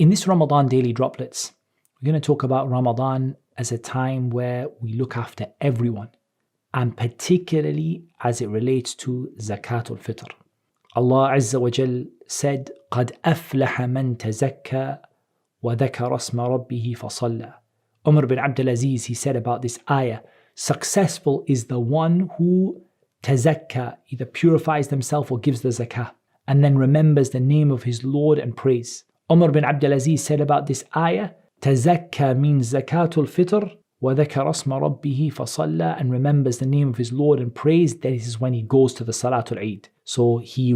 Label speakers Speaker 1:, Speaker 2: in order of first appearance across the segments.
Speaker 1: In this Ramadan Daily Droplets, we're going to talk about Ramadan as a time where we look after everyone, and particularly as it relates to Zakat al-Fitr. Allah Azza wa Jal said, قَدْ أَفْلَحَ مَنْ تَزَكَّى وَذَكَرَ اسْمَ رَبِّهِ فَصَلَّى. Umar bin Abdul Aziz, he said about this ayah, successful is the one who tazakka, either purifies themselves or gives the zakah, and then remembers the name of his Lord and prays. Umar bin Abdul Aziz said about this ayah, tazakka means zakatul fitr, وَذَكَرَ اسْمَ رَبِّهِ فَصَلَّى, and remembers the name of his Lord and prays. That is when he goes to the Salatul Eid. So he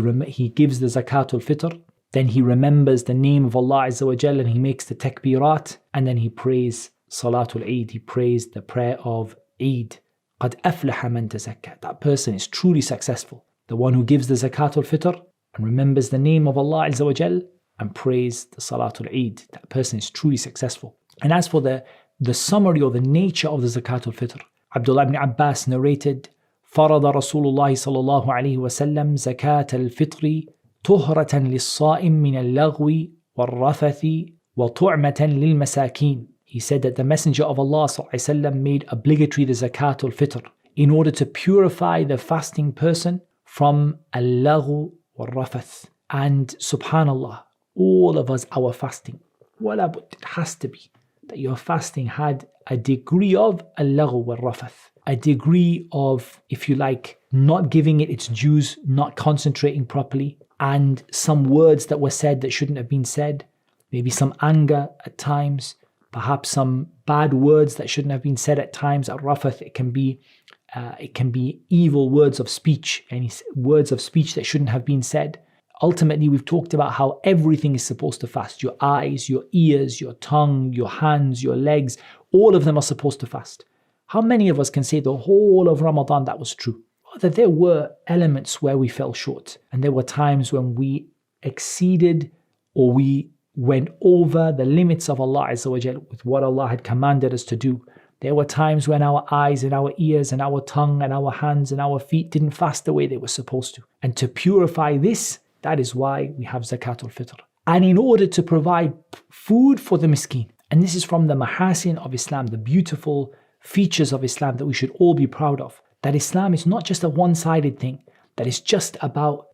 Speaker 1: gives the Zakatul Fitr, then he remembers the name of Allah Azza wa Jal and he makes the takbirat, and then he prays Salatul Eid. He prays the prayer of Eid. قَدْ أَفْلَحَ مَنْ تَزَكَّى. That person is truly successful. The one who gives the Zakatul Fitr and remembers the name of Allah Azza wa Jal and prays the Salatul Eid. That person is truly successful. And as for the summary or the nature of the Zakat al-Fitr, Abdullah ibn Abbas narrated, فرض رسول الله صلى الله عليه وسلم زكاة الفطر طهرة للصائم من اللغو والرفث وطعمة للمساكين. He said that the Messenger of Allah صلى الله عليه وسلم made obligatory the Zakat al-Fitr in order to purify the fasting person from al-laghu wal-rafath. And subhanallah, all of us, our fasting, it has to be that your fasting had a degree of al-laghu wal-rafath, a degree of, if you like, not giving it its dues, not concentrating properly, and some words that were said that shouldn't have been said, maybe some anger at times, perhaps some bad words that shouldn't have been said at times. Al-rafath, it can be evil words of speech, any words of speech that shouldn't have been said. Ultimately, we've talked about how everything is supposed to fast. Your eyes, your ears, your tongue, your hands, your legs, all of them are supposed to fast. How many of us can say the whole of Ramadan that was true? That there were elements where we fell short, and there were times when we exceeded or we went over the limits of Allah Azza wa Jal with what Allah had commanded us to do. There were times when our eyes and our ears and our tongue and our hands and our feet didn't fast the way they were supposed to. And to purify this, that is why we have Zakat al-Fitr. And in order to provide food for the miskin, and this is from the mahasin of Islam, the beautiful features of Islam that we should all be proud of, that Islam is not just a one-sided thing, that it's just about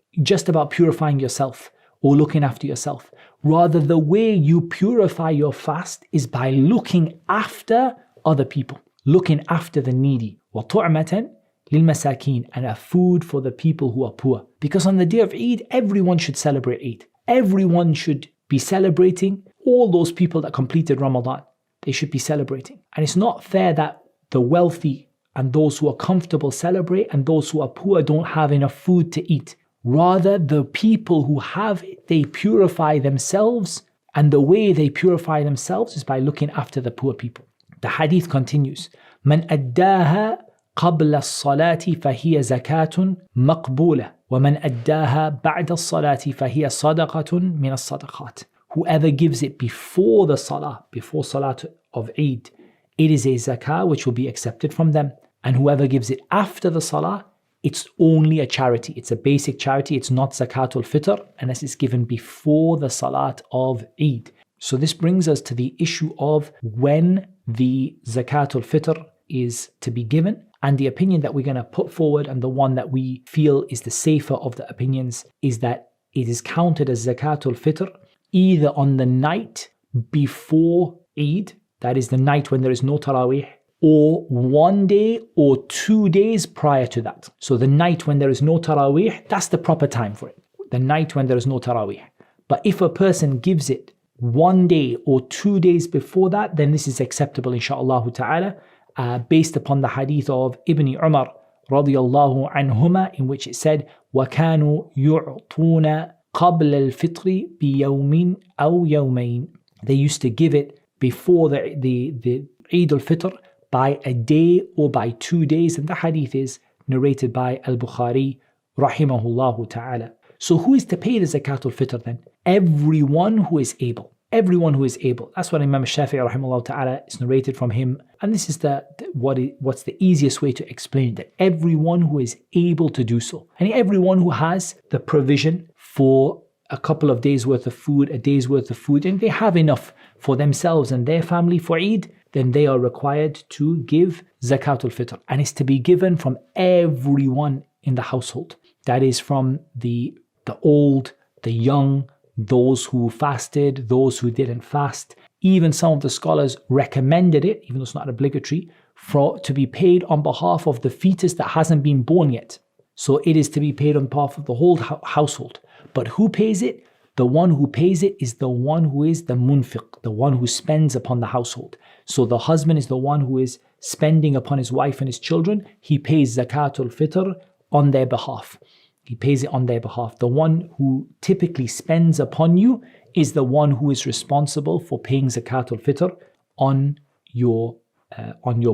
Speaker 1: purifying yourself or looking after yourself. Rather, the way you purify your fast is by looking after other people, looking after the needy. وَطُعْمَةً لِلْمَسَاكِينَ, and a food for the people who are poor. Because on the day of Eid, everyone should celebrate Eid. Everyone should be celebrating. All those people that completed Ramadan, they should be celebrating. And it's not fair that the wealthy and those who are comfortable celebrate and those who are poor don't have enough food to eat. Rather, the people who have it, they purify themselves, and the way they purify themselves is by looking after the poor people. The hadith continues, مَنْ أَدَّاهَا قبل الصلاة فهي زكاة مقبولة ومن أداها بعد الصلاة فهي صدقة من الصدقات. Whoever gives it before the salah, before salat of Eid, it is a zakah which will be accepted from them. And whoever gives it after the salah, it's only a charity. It's a basic charity. It's not Zakat al-Fitr unless it's given before the salat of Eid. So this brings us to the issue of when the Zakat al-Fitr is to be given. And the opinion that we're going to put forward, and the one that we feel is the safer of the opinions, is that it is counted as Zakat al-Fitr either on the night before Eid, that is the night when there is no Taraweeh, or 1 day or 2 days prior to that. So the night when there is no Taraweeh, that's the proper time for it. The night when there is no Taraweeh. But if a person gives it 1 day or 2 days before that, then this is acceptable, insha'Allah ta'ala, based upon the hadith of Ibn Umar radiyallahu anhuma, in which it said, وَكَانُوا يُعْطُونَ قَبْلَ الْفِطْرِ بِيَوْمٍ أَوْ يَوْمَيْنِ. They used to give it before the Eid al-Fitr by a day or by 2 days, and the hadith is narrated by Al-Bukhari rahimahullah ta'ala. So who is to pay the Zakat al-Fitr then? Everyone who is able. Everyone who is able. That's what Imam Shafi'i rahimahullah ta'ala is narrated from him. And this is what's the easiest way to explain that everyone who is able to do so. And everyone who has the provision for a couple of days worth of food, a day's worth of food, and they have enough for themselves and their family for Eid, then they are required to give Zakat al-Fitr. And it's to be given from everyone in the household. That is from the old, the young, those who fasted, those who didn't fast. Even some of the scholars recommended it, even though it's not obligatory, to be paid on behalf of the fetus that hasn't been born yet. So it is to be paid on behalf of the whole household. But who pays it? The one who pays it is the one who is the munfiq, the one who spends upon the household. So the husband is the one who is spending upon his wife and his children. He pays Zakat al-Fitr on their behalf. He pays it on their behalf. The one who typically spends upon you is the one who is responsible for paying Zakat al-Fitr on your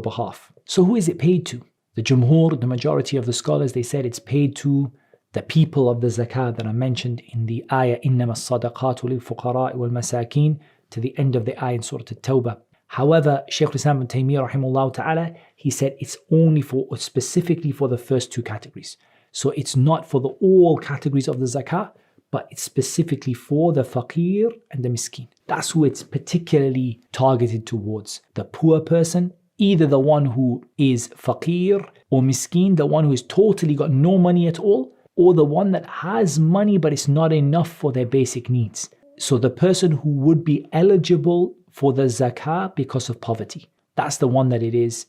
Speaker 1: behalf. So who is it paid to? The Jumhur, the majority of the scholars, they said it's paid to the people of the zakat that are mentioned in the ayah إِنَّمَا الصَّدَقَاتُ لِلْفُقَرَاءِ وَالْمَسَاكِينَ to the end of the ayah in Surah At-Tawbah. However, Shaykh al-Islam ibn Taymiyyah rahimahullah ta'ala, he said it's only specifically for the first two categories. So it's not for all categories of the zakat, but it's specifically for the faqir and the miskin. That's who it's particularly targeted towards. The poor person, either the one who is faqir or miskin, the one who has totally got no money at all, or the one that has money but it's not enough for their basic needs. So the person who would be eligible for the zakah because of poverty. That's the one that it is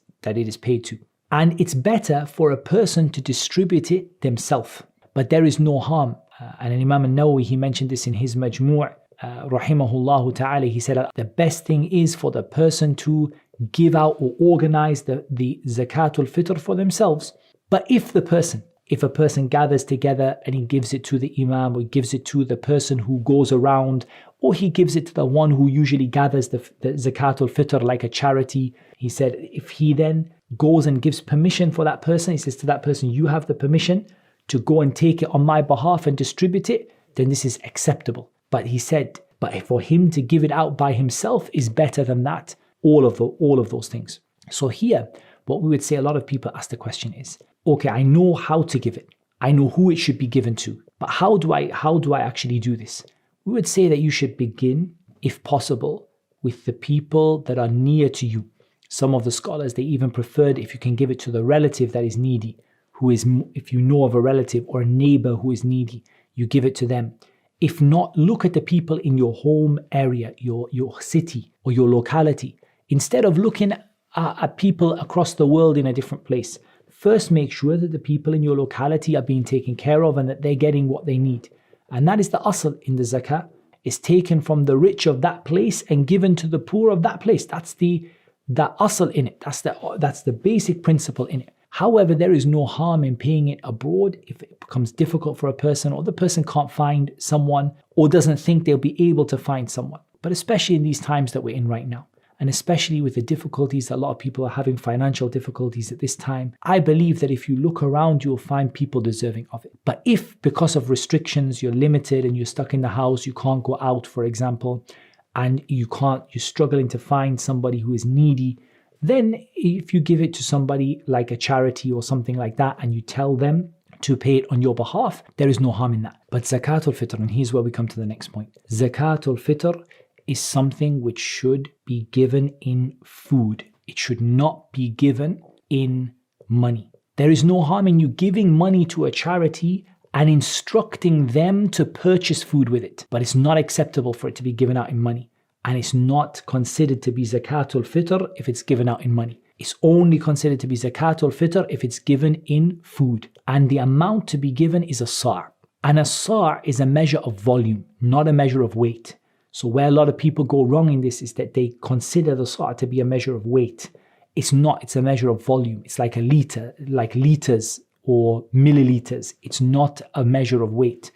Speaker 1: paid to. And it's better for a person to distribute it themselves. But there is no harm. And Imam al-Nawawi, he mentioned this in his Majmu' rahimahullah ta'ala. He said the best thing is for the person to give out or organize the Zakat al-Fitr for themselves. But if a person gathers together and he gives it to the Imam, or gives it to the person who goes around, or he gives it to the one who usually gathers the Zakat al-Fitr like a charity, he said if he then goes and gives permission for that person, he says to that person, you have the permission to go and take it on my behalf and distribute it, then this is acceptable. But he said, but for him to give it out by himself is better than that, all of those things. So here, what we would say, a lot of people ask the question is, okay, I know how to give it. I know who it should be given to, but how do I actually do this? We would say that you should begin, if possible, with the people that are near to you. Some of the scholars, they even preferred if you can give it to the relative that is needy, if you know of a relative or a neighbor who is needy, you give it to them. If not, look at the people in your home area, your city or your locality. Instead of looking at people across the world in a different place, first make sure that the people in your locality are being taken care of and that they're getting what they need. And that is the asl in the zakah. It's taken from the rich of that place and given to the poor of that place. That's the asl in it. That's the basic principle in it. However, there is no harm in paying it abroad if it becomes difficult for a person, or the person can't find someone, or doesn't think they'll be able to find someone. But especially in these times that we're in right now, and especially with the difficulties that a lot of people are having, financial difficulties at this time, I believe that if you look around, you'll find people deserving of it. But if because of restrictions, you're limited and you're stuck in the house, you can't go out, for example, and you're struggling to find somebody who is needy, then if you give it to somebody like a charity or something like that, and you tell them to pay it on your behalf, there is no harm in that. But Zakat al-Fitr, and here's where we come to the next point. Zakat al-Fitr is something which should be given in food. It should not be given in money. There is no harm in you giving money to a charity and instructing them to purchase food with it. But it's not acceptable for it to be given out in money. And it's not considered to be Zakat al-Fitr if it's given out in money. It's only considered to be Zakat al-Fitr if it's given in food. And the amount to be given is a sa'. And a sa' is a measure of volume, not a measure of weight. So where a lot of people go wrong in this is that they consider the sa' to be a measure of weight. It's not, it's a measure of volume. It's like a liter, like liters or milliliters. It's not a measure of weight.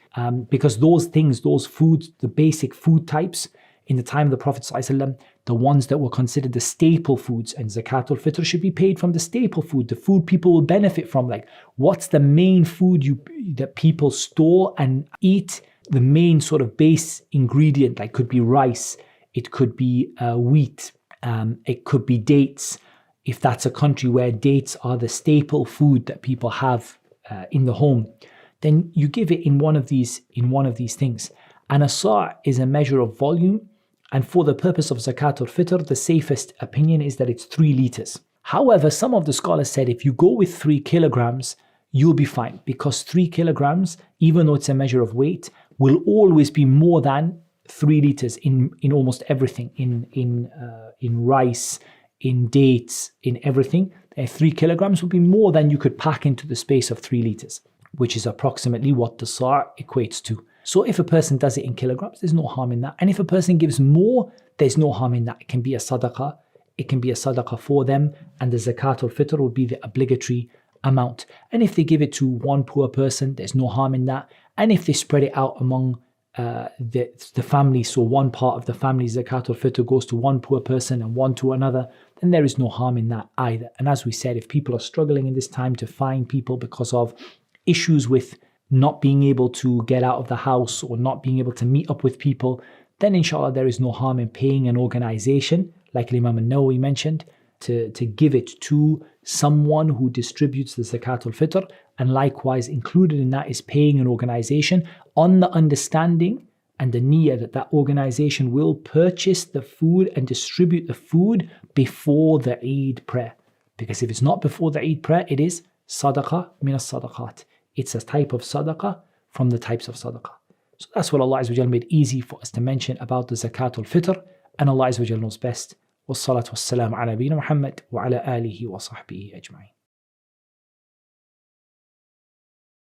Speaker 1: Because those things, those foods, the basic food types, in the time of the Prophet ﷺ, the ones that were considered the staple foods, and Zakat al-Fitr should be paid from the staple food, the food people will benefit from. Like, what's the main food that people store and eat? The main sort of base ingredient, like could be rice, it could be wheat, it could be dates. If that's a country where dates are the staple food that people have in the home, then you give it in one of these things. And a sa' is a measure of volume. And for the purpose of Zakat al-Fitr, the safest opinion is that it's 3 liters. However, some of the scholars said if you go with 3 kilograms, you'll be fine, because 3 kilograms, even though it's a measure of weight, will always be more than 3 liters in almost everything, in rice, in dates, in everything. 3 kilograms would be more than you could pack into the space of 3 liters, which is approximately what the sa' equates to. So if a person does it in kilograms, there's no harm in that. And if a person gives more, there's no harm in that. It can be a sadaqah. It can be a sadaqah for them, and the Zakat al-Fitr will be the obligatory amount. And if they give it to one poor person, there's no harm in that. And if they spread it out among the family, so one part of the family Zakat al-Fitr goes to one poor person and one to another, then there is no harm in that either. And as we said, if people are struggling in this time to find people because of issues with not being able to get out of the house or not being able to meet up with people, then inshallah there is no harm in paying an organization, like Imam al-Nawawi mentioned, to give it to someone who distributes the Zakat al-Fitr. And likewise, included in that is paying an organization on the understanding and the niyyah that that organization will purchase the food and distribute the food before the Eid prayer. Because if it's not before the Eid prayer, it is sadaqah min as-sadaqat. It's a type of sadaqah from the types of sadaqah. So that's what Allah Azza wa Jal made easy for us to mention about the Zakat al-Fitr, and Allah Azza wa Jal knows best. والصلاة والسلام على نبينا محمد وعلى آله وصحبه أجمعين.